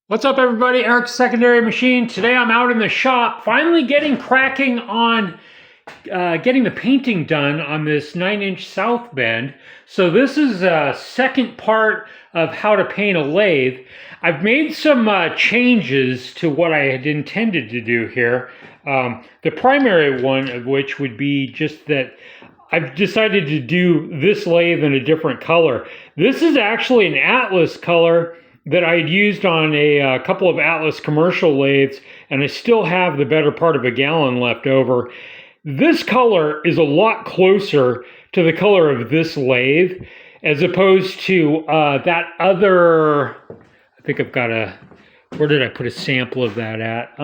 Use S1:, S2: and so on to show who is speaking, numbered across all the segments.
S1: What's up, everybody? Eric's Secondary Machine. Today I'm out in the shop finally getting cracking on getting the painting done on this 9-inch South bend. So this is a second part of how to paint a lathe. I've made some changes to what I had intended to do here. The primary one of which would be just that I've decided to do this lathe in a different color. This is actually an Atlas color that I had used on a couple of Atlas commercial lathes, and I still have the better part of a gallon left over. This color is a lot closer to the color of this lathe as opposed to that other, I think I've got a, where did I put a sample of that at?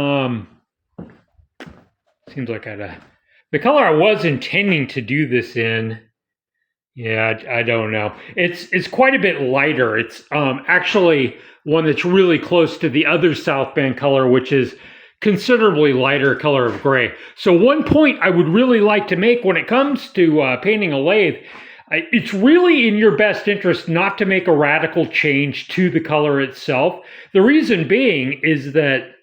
S1: Seems like the color I was intending to do this in, yeah, I don't know. It's quite a bit lighter. It's actually one that's really close to the other South Bend color, which is considerably lighter color of gray. So one point I would really like to make when it comes to painting a lathe, it's really in your best interest not to make a radical change to the color itself. The reason being is that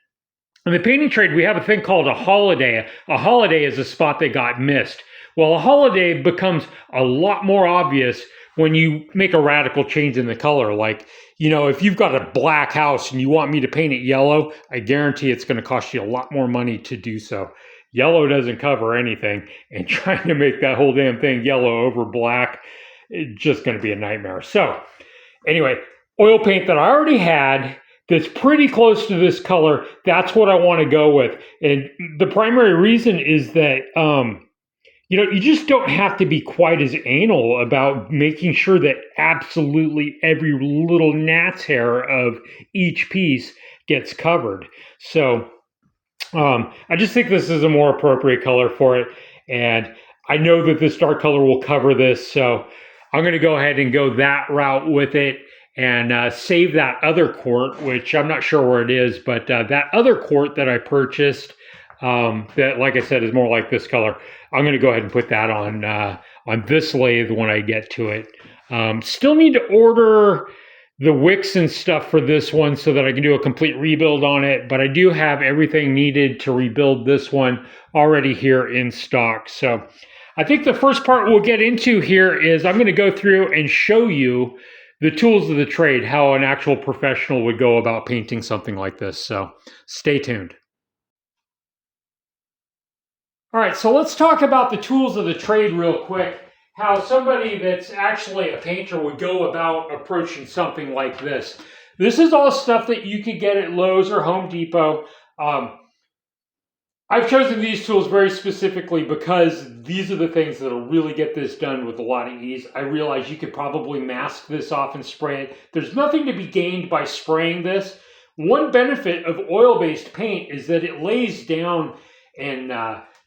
S1: in the painting trade, we have a thing called a holiday. A holiday is a spot that got missed. Well, a holiday becomes a lot more obvious when you make a radical change in the color. Like, you know, if you've got a black house and you want me to paint it yellow, I guarantee it's going to cost you a lot more money to do so. Yellow doesn't cover anything, and trying to make that whole damn thing yellow over black, it's just going to be a nightmare. So, anyway, oil paint that I already had that's pretty close to this color, that's what I want to go with. And the primary reason is that, you know, you just don't have to be quite as anal about making sure that absolutely every little gnat's hair of each piece gets covered. So I just think this is a more appropriate color for it. And I know that this dark color will cover this. So I'm going to go ahead and go that route with it and save that other quart, which I'm not sure where it is, but that other quart that I purchased, that, like I said, is more like this color. I'm going to go ahead and put that on this lathe when I get to it. Still need to order the wicks and stuff for this one so that I can do a complete rebuild on it, but I do have everything needed to rebuild this one already here in stock. So I think the first part we'll get into here is I'm going to go through and show you the tools of the trade, how an actual professional would go about painting something like this. So stay tuned. All right, so let's talk about the tools of the trade real quick, how somebody that's actually a painter would go about approaching something like this. This is all stuff that you could get at Lowe's or Home Depot. I've chosen these tools very specifically because these are the things that'll really get this done with a lot of ease. I realize you could probably mask this off and spray it. There's nothing to be gained by spraying this. One benefit of oil-based paint is that it lays down and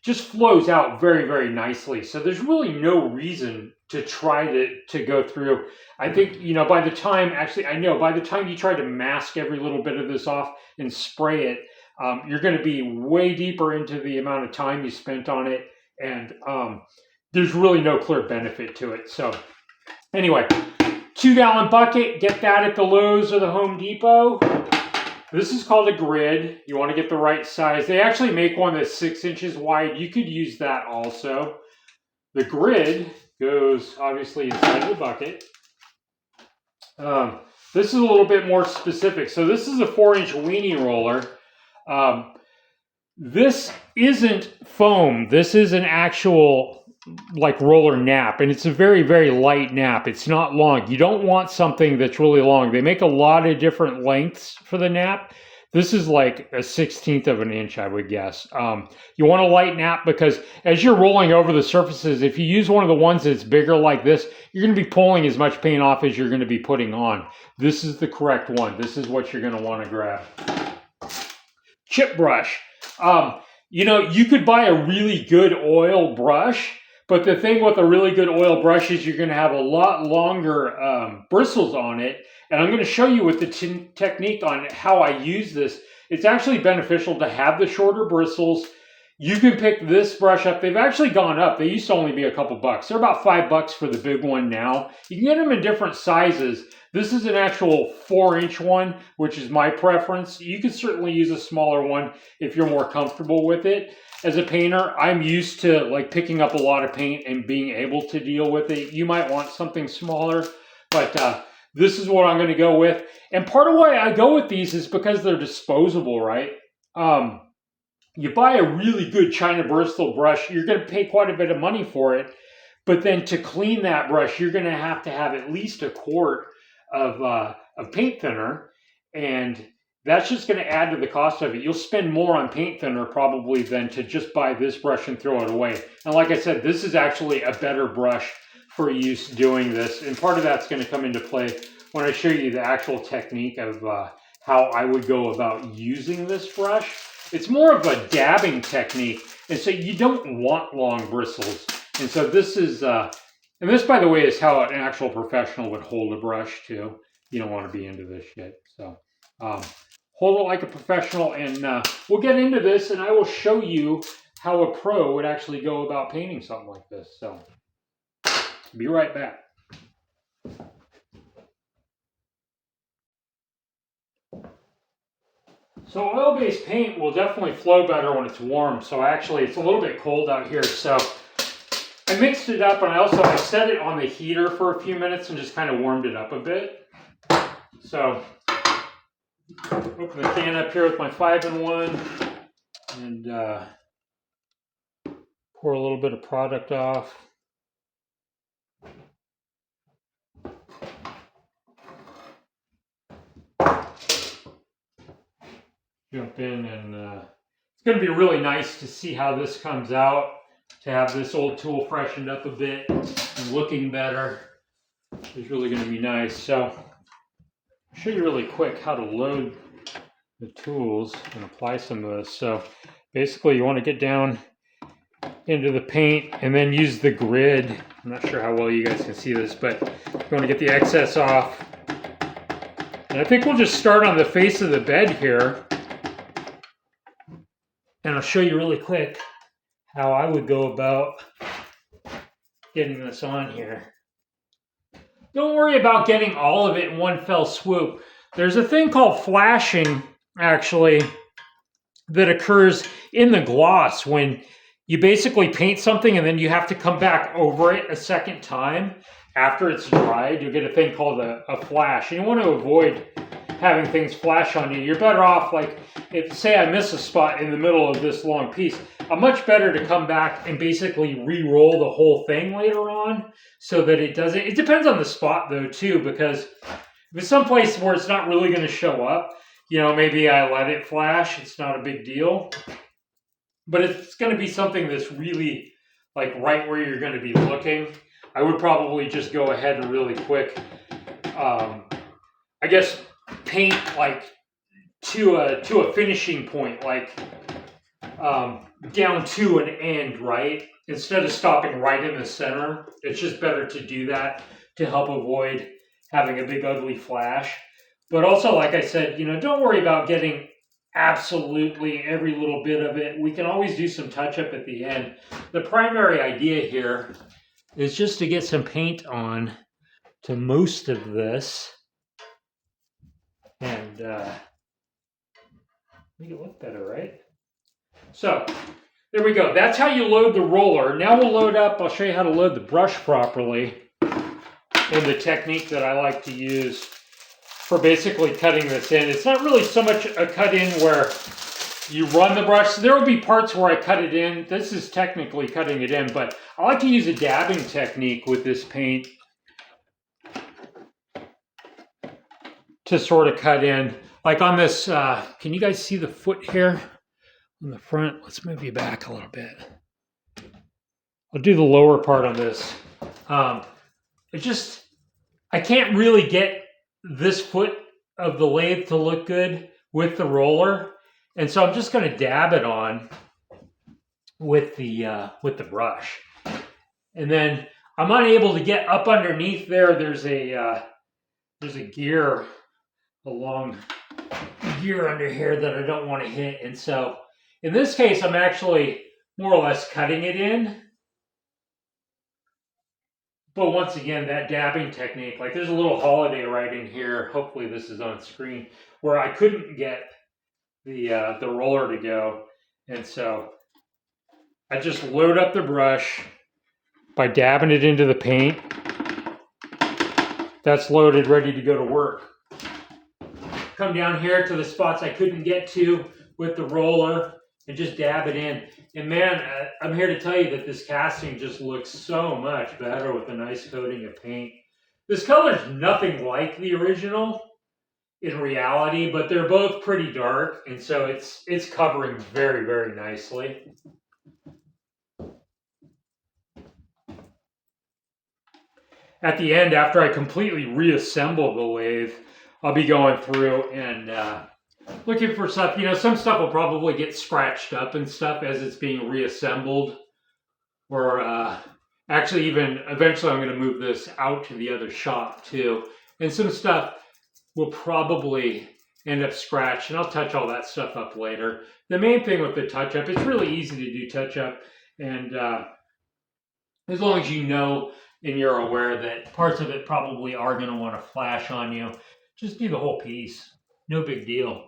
S1: just flows out very, very nicely. So there's really no reason to try to go through. I think, you know, by the time, actually, I know by the time you try to mask every little bit of this off and spray it, you're going to be way deeper into the amount of time you spent on it. And there's really no clear benefit to it. So anyway, 2-gallon bucket, get that at the Lowe's or the Home Depot. This is called a grid. You want to get the right size. They actually make one that's 6 inches wide. You could use that also. The grid goes obviously inside the bucket. This is a little bit more specific. So this is a 4-inch weenie roller. This isn't foam. This is an actual like roller nap, and it's a very, very light nap. It's not long. You don't want something that's really long. They make a lot of different lengths for the nap. This is like a 1/16 of an inch, I would guess. You want a light nap because as you're rolling over the surfaces, if you use one of the ones that's bigger like this, you're going to be pulling as much paint off as you're going to be putting on. This is the correct one. This is what you're going to want to grab. Chip brush. You know, you could buy a really good oil brush, but the thing with a really good oil brush is you're going to have a lot longer bristles on it. And I'm going to show you with the technique on how I use this. It's actually beneficial to have the shorter bristles. You can pick this brush up. They've actually gone up. They used to only be a couple bucks. They're about $5 for the big one now. You can get them in different sizes. This is an actual 4-inch one, which is my preference. You can certainly use a smaller one if you're more comfortable with it. As a painter, I'm used to like picking up a lot of paint and being able to deal with it. You might want something smaller, but this is what I'm going to go with. And part of why I go with these is because they're disposable, right? You buy a really good China Bristol brush, you're going to pay quite a bit of money for it. But then to clean that brush, you're going to have at least a quart of paint thinner. And that's just going to add to the cost of it. You'll spend more on paint thinner probably than to just buy this brush and throw it away. And like I said, this is actually a better brush for use doing this. And part of that's going to come into play when I show you the actual technique of how I would go about using this brush. It's more of a dabbing technique, and so you don't want long bristles. And so this is, and this, by the way, is how an actual professional would hold a brush too. You don't want to be into this shit. So hold it like a professional, and we'll get into this, and I will show you how a pro would actually go about painting something like this. So be right back. So oil-based paint will definitely flow better when it's warm. So actually, it's a little bit cold out here. So I mixed it up, and I set it on the heater for a few minutes and just kind of warmed it up a bit. So open the can up here with my 5-in-1 and pour a little bit of product off. Jump in, and it's going to be really nice to see how this comes out, to have this old tool freshened up a bit and looking better. It's really going to be nice. So I'll show you really quick how to load the tools and apply some of this. So basically you want to get down into the paint and then use the grid. I'm not sure how well you guys can see this, but you want to get the excess off. And I think we'll just start on the face of the bed here. And I'll show you really quick how I would go about getting this on here. Don't worry about getting all of it in one fell swoop. There's a thing called flashing, actually, that occurs in the gloss when you basically paint something and then you have to come back over it a second time after it's dried. You'll get a thing called a flash. And you want to avoid having things flash on you. You're better off, like, if say I miss a spot in the middle of this long piece, I'm much better to come back and basically re-roll the whole thing later on so that it doesn't. It depends on the spot though too, because if it's someplace where it's not really going to show up, you know, maybe I let it flash. It's not a big deal. But if it's going to be something that's really like right where you're going to be looking, I would probably just go ahead and really quick, I guess, paint like to a finishing point, like down to an end, right? Instead of stopping right in the center. It's just better to do that to help avoid having a big ugly flash. But also, like I said, you know, don't worry about getting absolutely every little bit of it. We can always do some touch up at the end. The primary idea here is just to get some paint on to most of this and make it look better, right? So there we go. That's how you load the roller. Now we'll load up. I'll show you how to load the brush properly and the technique that I like to use for basically cutting this in. It's not really so much a cut in where you run the brush. There will be parts where I cut it in. This is technically cutting it in, but I like to use a dabbing technique with this paint to sort of cut in. Like on this, can you guys see the foot here on the front? Let's move you back a little bit. I'll do the lower part on this. I can't really get this foot of the lathe to look good with the roller. And so I'm just going to dab it on with the brush. And then I'm unable to get up underneath there. There's a gear, a long gear under here that I don't want to hit. And so In this case, I'm actually more or less cutting it in. But once again, that dabbing technique, like there's a little holiday right in here. Hopefully this is on screen, where I couldn't get the roller to go. And so I just load up the brush by dabbing it into the paint. That's loaded, ready to go to work. Come down here to the spots I couldn't get to with the roller and just dab it in. And man, I'm here to tell you that this casting just looks so much better with a nice coating of paint. This color's nothing like the original in reality, but they're both pretty dark, and so it's covering very, very nicely. At the end, after I completely reassemble the lathe, I'll be going through and looking for stuff. You know, some stuff will probably get scratched up and stuff as it's being reassembled. Or actually, even eventually I'm going to move this out to the other shop too. And some stuff will probably end up scratched, and I'll touch all that stuff up later. The main thing with the touch-up, it's really easy to do touch-up, and as long as you know and you're aware that parts of it probably are going to want to flash on you, just do the whole piece. No big deal.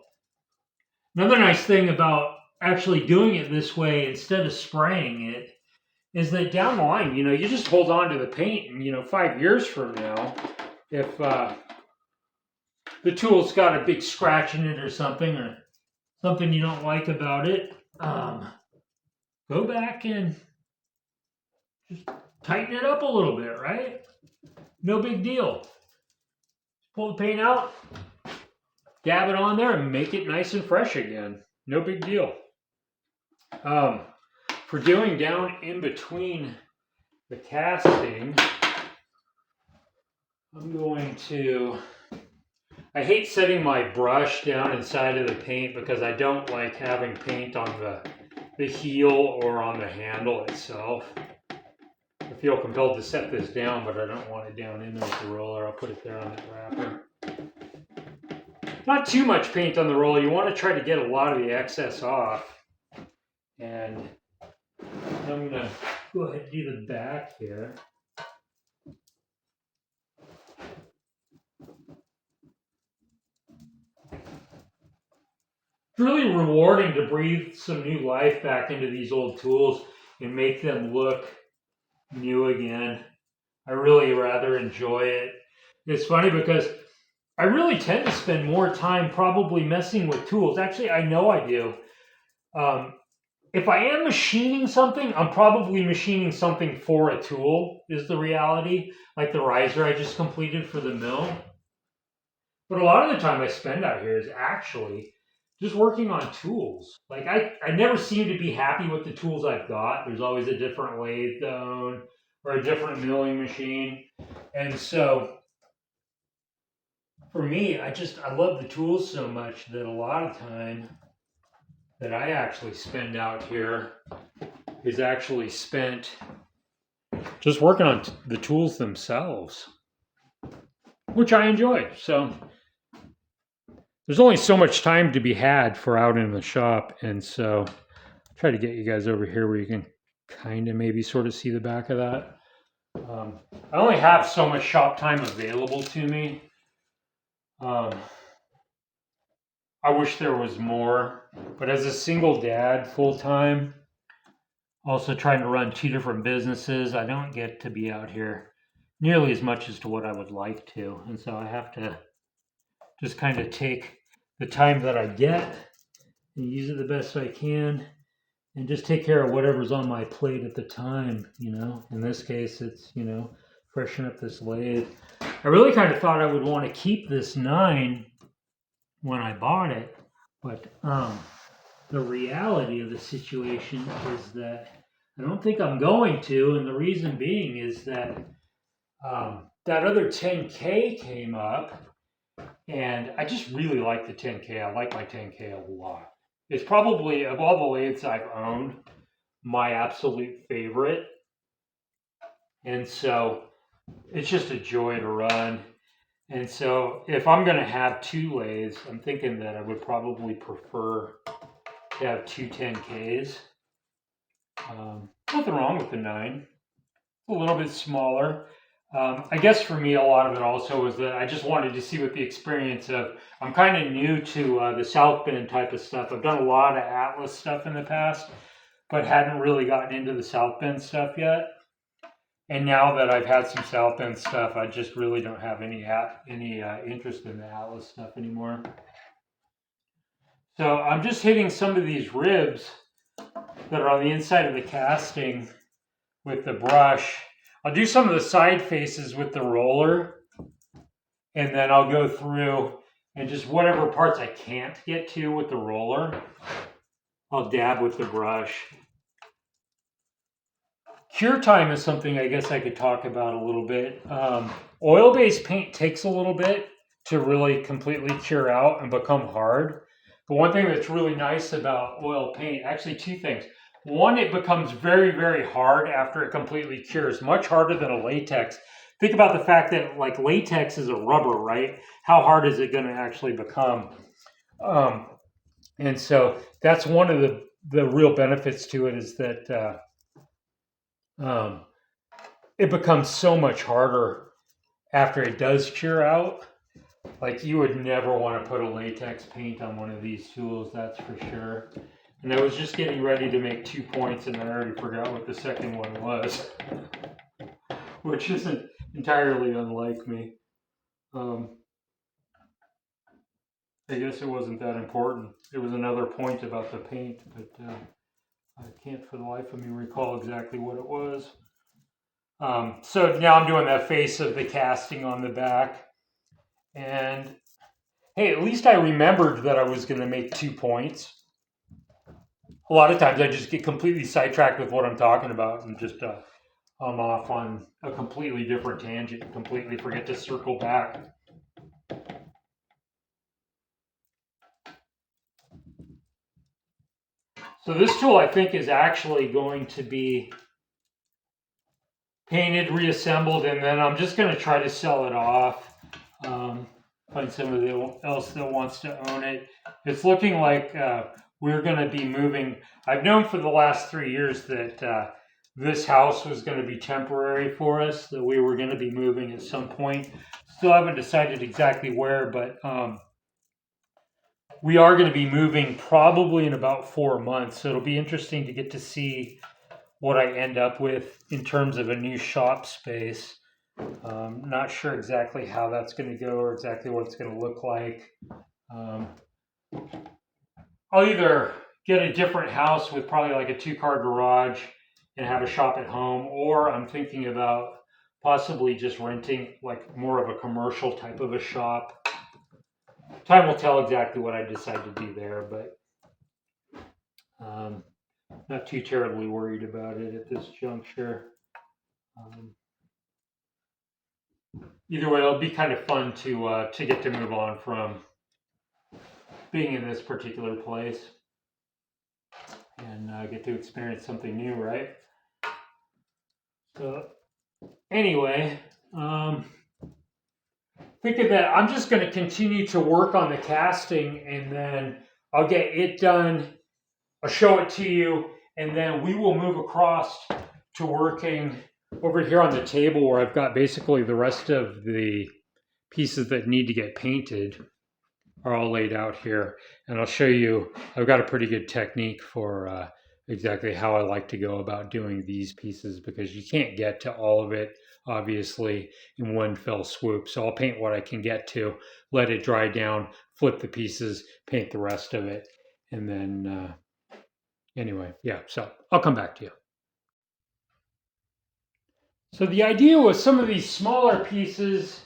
S1: Another nice thing about actually doing it this way instead of spraying it is that down the line, you know, you just hold on to the paint, and, you know, 5 years from now, if the tool's got a big scratch in it or something you don't like about it, go back and just tighten it up a little bit, right? No big deal. Pull the paint out, dab it on there, and make it nice and fresh again. No big deal. For doing down in between the casting, I'm going to... I hate setting my brush down inside of the paint because I don't like having paint on the heel or on the handle itself. I feel compelled to set this down, but I don't want it down in there with the roller. I'll put it there on that wrapper. Not too much paint on the roller. You want to try to get a lot of the excess off. And I'm going to go ahead and do the back here. It's really rewarding to breathe some new life back into these old tools and make them look new again. I really rather enjoy it. It's funny because I really tend to spend more time probably messing with tools. Actually, I know I do. If I am machining something, I'm probably machining something for a tool, is the reality. Like the riser I just completed for the mill. But a lot of the time I spend out here is actually just working on tools. Like I never seem to be happy with the tools I've got. There's always a different lathe to own or a different milling machine. And so for me, I love the tools so much that a lot of time that I actually spend out here is actually spent just working on the tools themselves, which I enjoy. So there's only so much time to be had for out in the shop, and so I'll try to get you guys over here where you can kind of maybe sort of see the back of that. I only have so much shop time available to me. I wish there was more, but as a single dad full-time, also trying to run 2 different businesses, I don't get to be out here nearly as much as to what I would like to, and so I have to just kind of take the time that I get and use it the best I can and just take care of whatever's on my plate at the time, you know. In this case, it's, you know, freshen up this lathe. I really kind of thought I would want to keep this 9 when I bought it, but the reality of the situation is that I don't think I'm going to, and the reason being is that that other 10K came up, and I just really like the 10K. I like my 10K a lot. It's probably, of all the lathes I've owned, my absolute favorite. And so it's just a joy to run. And so if I'm going to have 2 lathes, I'm thinking that I would probably prefer to have two 10Ks. Nothing wrong with the 9. It's a little bit smaller. I guess for me, a lot of it also was that I just wanted to see what the experience of. I'm kind of new to the South Bend type of stuff. I've done a lot of Atlas stuff in the past, but hadn't really gotten into the South Bend stuff yet. And now that I've had some South Bend stuff, I just really don't have any interest in the Atlas stuff anymore. So I'm just hitting some of these ribs that are on the inside of the casting with the brush. I'll do some of the side faces with the roller, and then I'll go through and just whatever parts I can't get to with the roller, I'll dab with the brush. Cure time is something I guess I could talk about a little bit. Oil-based paint takes a little bit to really completely cure out and become hard. But one thing that's really nice about oil paint, actually two things. One, it becomes very, very hard after it completely cures, much harder than a latex. Think about the fact that like latex is a rubber, right? How hard is it going to actually become? And so that's one of the real benefits to it is that it becomes so much harder after it does cure out. Like you would never want to put a latex paint on one of these tools, that's for sure. And I was just getting ready to make 2 points and I already forgot what the second one was, which isn't entirely unlike me. I guess it wasn't that important. It was another point about the paint, but I can't for the life of me recall exactly what it was. So now I'm doing that face of the casting on the back. And hey, at least I remembered that I was going to make 2 points. A lot of times I just get completely sidetracked with what I'm talking about and just I'm off on a completely different tangent and completely forget to circle back. So this tool I think is actually going to be painted, reassembled, and then I'm just going to try to sell it off. Find somebody else that wants to own it. It's looking like we're going to be moving. I've known for the last 3 years that this house was going to be temporary for us, that we were going to be moving at some point. Still haven't decided exactly where, but we are going to be moving probably in about 4 months. So it'll be interesting to get to see what I end up with in terms of a new shop space. Not sure exactly how that's going to go or exactly what it's going to look like. I'll either get a different house with probably like a 2-car garage and have a shop at home, or I'm thinking about possibly just renting like more of a commercial type of a shop. Time will tell exactly what I decide to do there, but not too terribly worried about it at this juncture. Either way, it'll be kind of fun to get to move on from being in this particular place and get to experience something new, right? So anyway, thinking that I'm just going to continue to work on the casting and then I'll get it done. I'll show it to you and then we will move across to working over here on the table where I've got basically the rest of the pieces that need to get painted are all laid out here. And I'll show you, I've got a pretty good technique for exactly how I like to go about doing these pieces because you can't get to all of it, obviously, in one fell swoop. So I'll paint what I can get to, let it dry down, flip the pieces, paint the rest of it. And then, anyway, yeah, so I'll come back to you. So the idea with some of these smaller pieces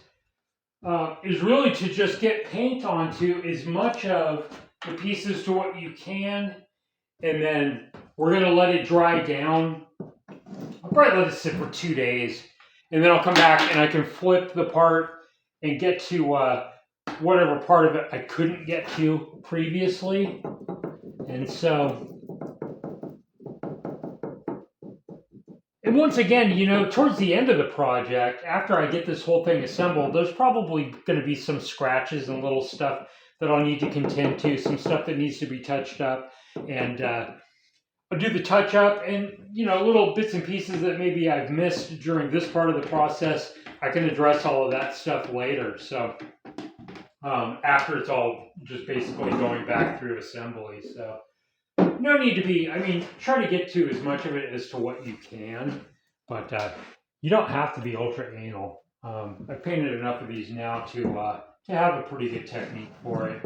S1: is really to just get paint onto as much of the pieces to what you can, and then we're going to let it dry down. I'll probably let it sit for 2 days, and then I'll come back and I can flip the part and get to whatever part of it I couldn't get to previously. And so, and once again, you know, towards the end of the project, after I get this whole thing assembled, there's probably going to be some scratches and little stuff that I'll need to contend to, some stuff that needs to be touched up. and I'll do the touch up and, little bits and pieces that maybe I've missed during this part of the process. I can address all of that stuff later. So after it's all just basically going back through assembly. So no need to be, try to get to as much of it as to what you can, but you don't have to be ultra anal. I've painted enough of these now to have a pretty good technique for it.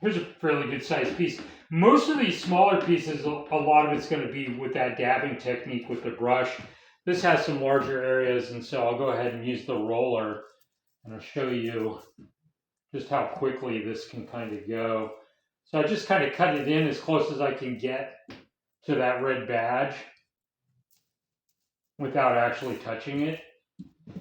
S1: Here's a fairly good sized piece. Most of these smaller pieces, a lot of it's going to be with that dabbing technique with the brush. This has some larger areas, and so I'll go ahead and use the roller, and I'll show you just how quickly this can kind of go. So I just kind of cut it in as close as I can get to that red badge without actually touching it.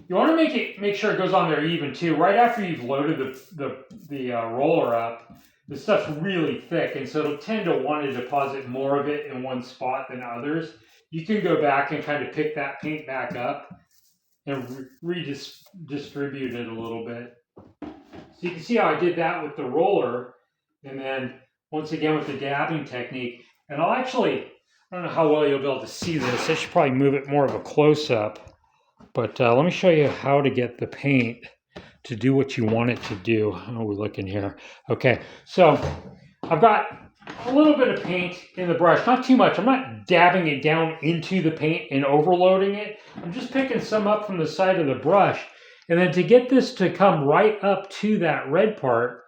S1: You want to make sure it goes on there even too. Right after you've loaded the roller up, the stuff's really thick, and so it'll tend to want to deposit more of it in one spot than others. You can go back and kind of pick that paint back up and redistribute it a little bit. So you can see how I did that with the roller, and then once again with the dabbing technique. And I don't know how well you'll be able to see this. I should probably move it more of a close-up. But let me show you how to get the paint to do what you want it to do. How are we looking here? Okay, so I've got a little bit of paint in the brush, not too much. I'm not dabbing it down into the paint and overloading it. I'm just picking some up from the side of the brush. And then to get this to come right up to that red part,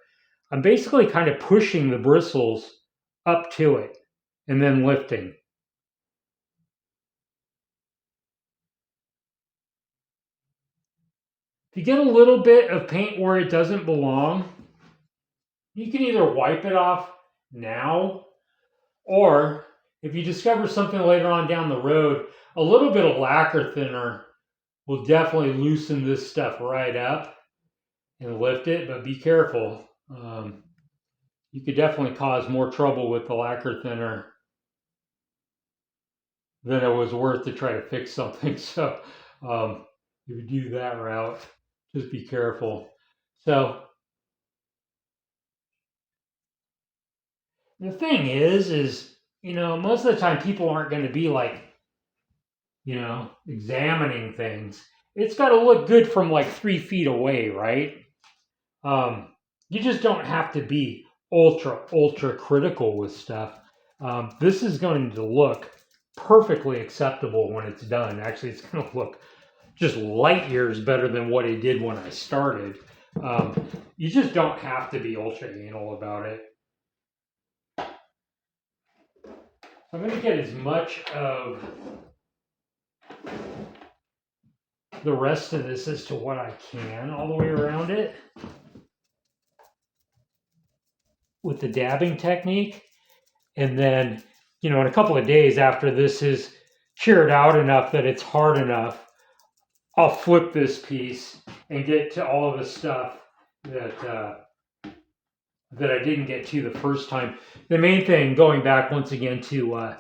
S1: I'm basically kind of pushing the bristles up to it and then lifting. If you get a little bit of paint where it doesn't belong, you can either wipe it off now, or if you discover something later on down the road, a little bit of lacquer thinner will definitely loosen this stuff right up and lift it, but be careful. You could definitely cause more trouble with the lacquer thinner than it was worth to try to fix something. So if you do that route, just be careful. So the thing is, most of the time people aren't going to be like, examining things. It's got to look good from like 3 feet away, right? You just don't have to be ultra critical with stuff. This is going to look perfectly acceptable when it's done. Actually, it's going to look just light years better than what it did when I started. You just don't have to be ultra anal about it. I'm going to get as much of the rest of this as to what I can all the way around it with the dabbing technique. And then, in a couple of days after this is cured out enough that it's hard enough, I'll flip this piece and get to all of the stuff that I didn't get to the first time. The main thing, going back once again to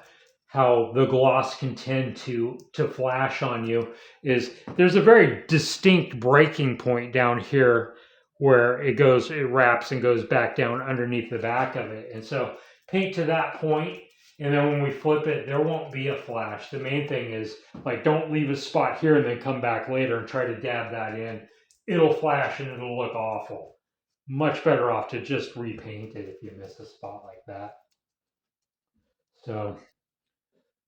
S1: how the gloss can tend to flash on you, is there's a very distinct breaking point down here where it wraps and goes back down underneath the back of it. And so paint to that point, and then when we flip it, there won't be a flash. The main thing is, don't leave a spot here and then come back later and try to dab that in. It'll flash and it'll look awful. Much better off to just repaint it if you miss a spot like that. So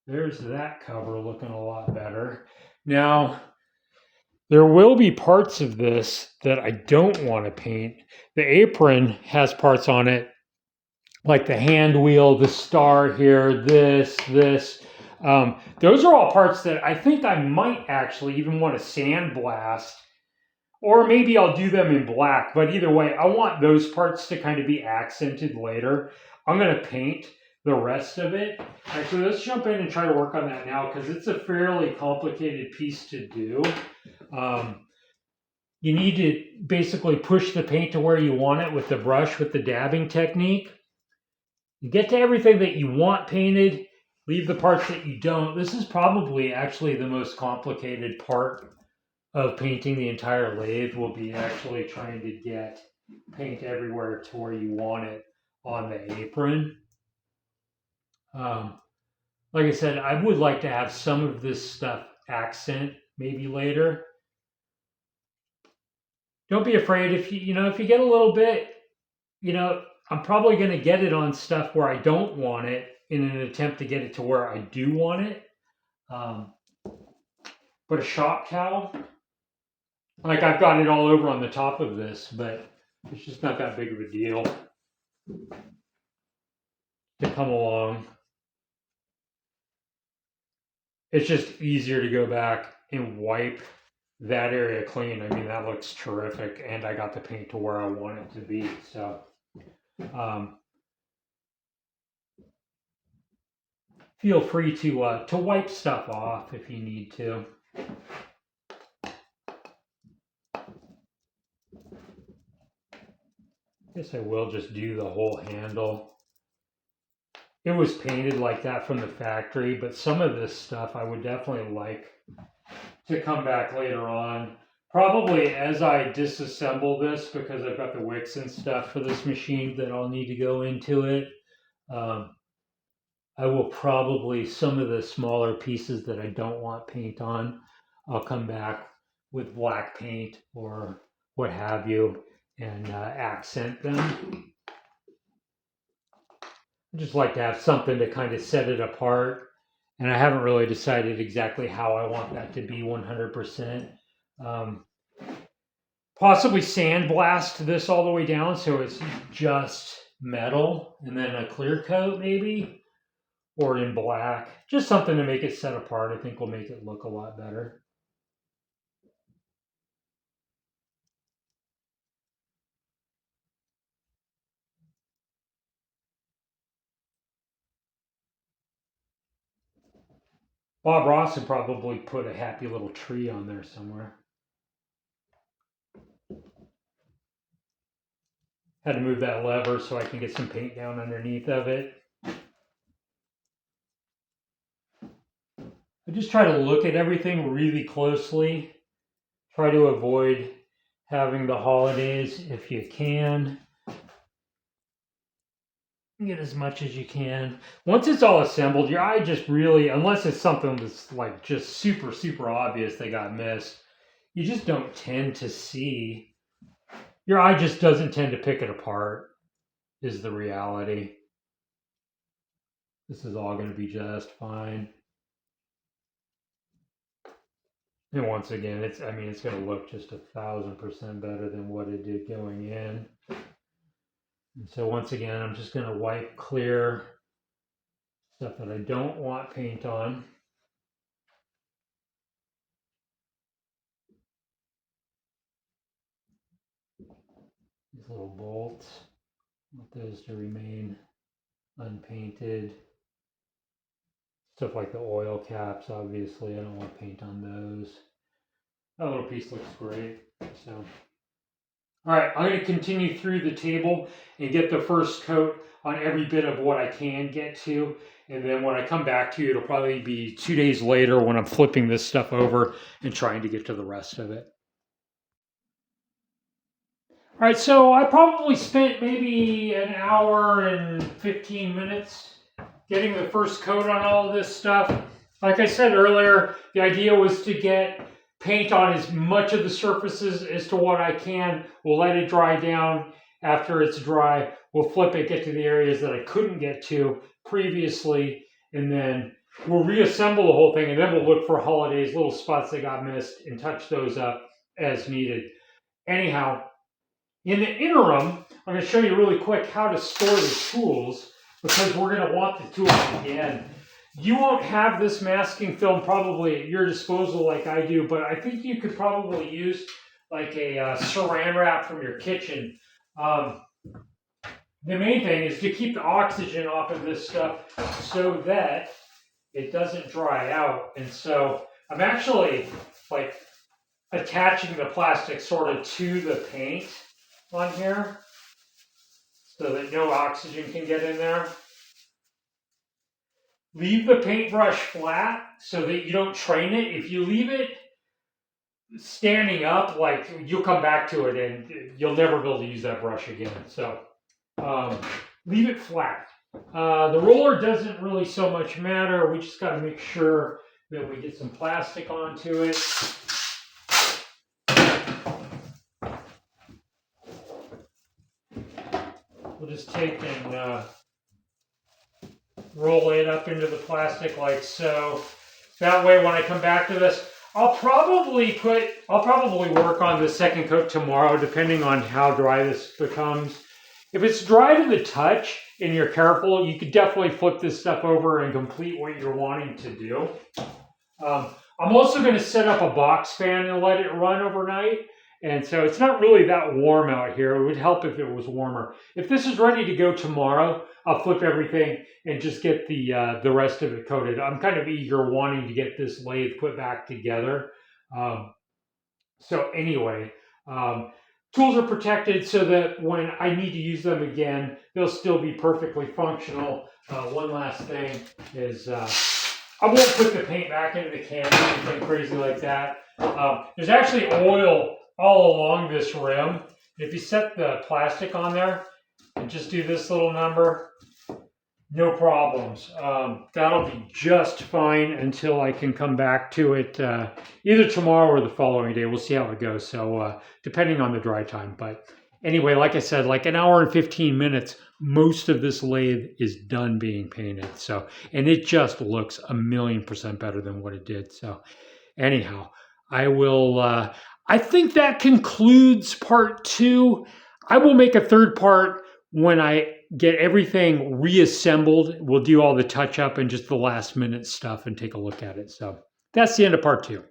S1: there's that cover looking a lot better. Now, there will be parts of this that I don't want to paint. The apron has parts on it, like the hand wheel, the star here, this. Those are all parts that I think I might actually even want to sandblast, or maybe I'll do them in black. But either way, I want those parts to kind of be accented later. I'm going to paint the rest of it. Actually, let's jump in and try to work on that now, because it's a fairly complicated piece to do. You need to basically push the paint to where you want it with the brush, with the dabbing technique. You get to everything that you want painted, leave the parts that you don't. This is probably actually the most complicated part of painting the entire lathe, will be actually trying to get paint everywhere to where you want it. on the apron. Like I said, I would like to have some of this stuff accent maybe later. Don't be afraid if if you get a little bit, I'm probably going to get it on stuff where I don't want it in an attempt to get it to where I do want it. Um, but a shop cowl, like I've got it all over on the top of this, but it's just not that big of a deal to come along. It's just easier to go back and wipe that area clean. I mean, that looks terrific, and I got the paint to where I want it to be. So, feel free to wipe stuff off if you need to. Guess I will just do the whole handle. It was painted like that from the factory, but some of this stuff I would definitely like to come back later on. Probably as I disassemble this, because I've got the wicks and stuff for this machine that I'll need to go into it. I will probably, some of the smaller pieces that I don't want paint on, I'll come back with black paint or what have you and accent them. I just like to have something to kind of set it apart. And I haven't really decided exactly how I want that to be 100%. Possibly sandblast this all the way down so it's just metal and then a clear coat maybe, or in black. Just something to make it set apart. I think will make it look a lot better. Bob Ross would probably put a happy little tree on there somewhere. Had to move that lever so I can get some paint down underneath of it. I just try to look at everything really closely. Try to avoid having the holidays if you can. Get as much as you can. Once it's all assembled, your eye just really, unless it's something that's like just super, super obvious they got missed, you just don't tend to see. Your eye just doesn't tend to pick it apart, is the reality. This is all going to be just fine. And once again, it's going to look just 1,000% better than what it did going in. And so once again, I'm just going to wipe clear stuff that I don't want paint on. These little bolts, I want those to remain unpainted. Stuff like the oil caps, obviously, I don't want paint on those. That little piece looks great. So, all right, I'm going to continue through the table and get the first coat on every bit of what I can get to. And then when I come back to you, it'll probably be 2 days later when I'm flipping this stuff over and trying to get to the rest of it. All right, so I probably spent maybe an hour and 15 minutes getting the first coat on all of this stuff. Like I said earlier, the idea was to get paint on as much of the surfaces as to what I can. We'll let it dry down. After it's dry, we'll flip it, get to the areas that I couldn't get to previously, and then we'll reassemble the whole thing, and then we'll look for holidays, little spots that got missed, and touch those up as needed. Anyhow, in the interim, I'm going to show you really quick how to store the tools, because we're going to want the tools again. You won't have this masking film probably at your disposal like I do, but I think you could probably use like a saran wrap from your kitchen. The main thing is to keep the oxygen off of this stuff so that it doesn't dry out. And so I'm actually like attaching the plastic sort of to the paint on here so that no oxygen can get in there. Leave the paintbrush flat so that you don't train it. If you leave it standing up, like you'll come back to it and you'll never be able to use that brush again. So leave it flat. The roller doesn't really so much matter. We just got to make sure that we get some plastic onto it. We'll just take and roll it up into the plastic like so. That way when I come back to this, I'll probably work on the second coat tomorrow, depending on how dry this becomes. If it's dry to the touch and you're careful, you could definitely flip this stuff over and complete what you're wanting to do. I'm also going to set up a box fan and let it run overnight. And so it's not really that warm out here. It would help if it was warmer. If this is ready to go tomorrow, I'll flip everything and just get the rest of it coated. I'm kind of eager wanting to get this lathe put back together. So anyway, tools are protected so that when I need to use them again, they'll still be perfectly functional. One last thing is I won't put the paint back into the can or anything crazy like that. There's actually oil all along this rim. If you set the plastic on there and just do this little number, no problems. That'll be just fine until I can come back to it either tomorrow or the following day. We'll see how it goes. So depending on the dry time. But anyway, like I said, like an hour and 15 minutes, most of this lathe is done being painted. So, and it just looks 1,000,000% better than what it did. So anyhow, I will, I think that concludes part 2. I will make a third part when I get everything reassembled. We'll do all the touch up and just the last minute stuff and take a look at it. So that's the end of part 2.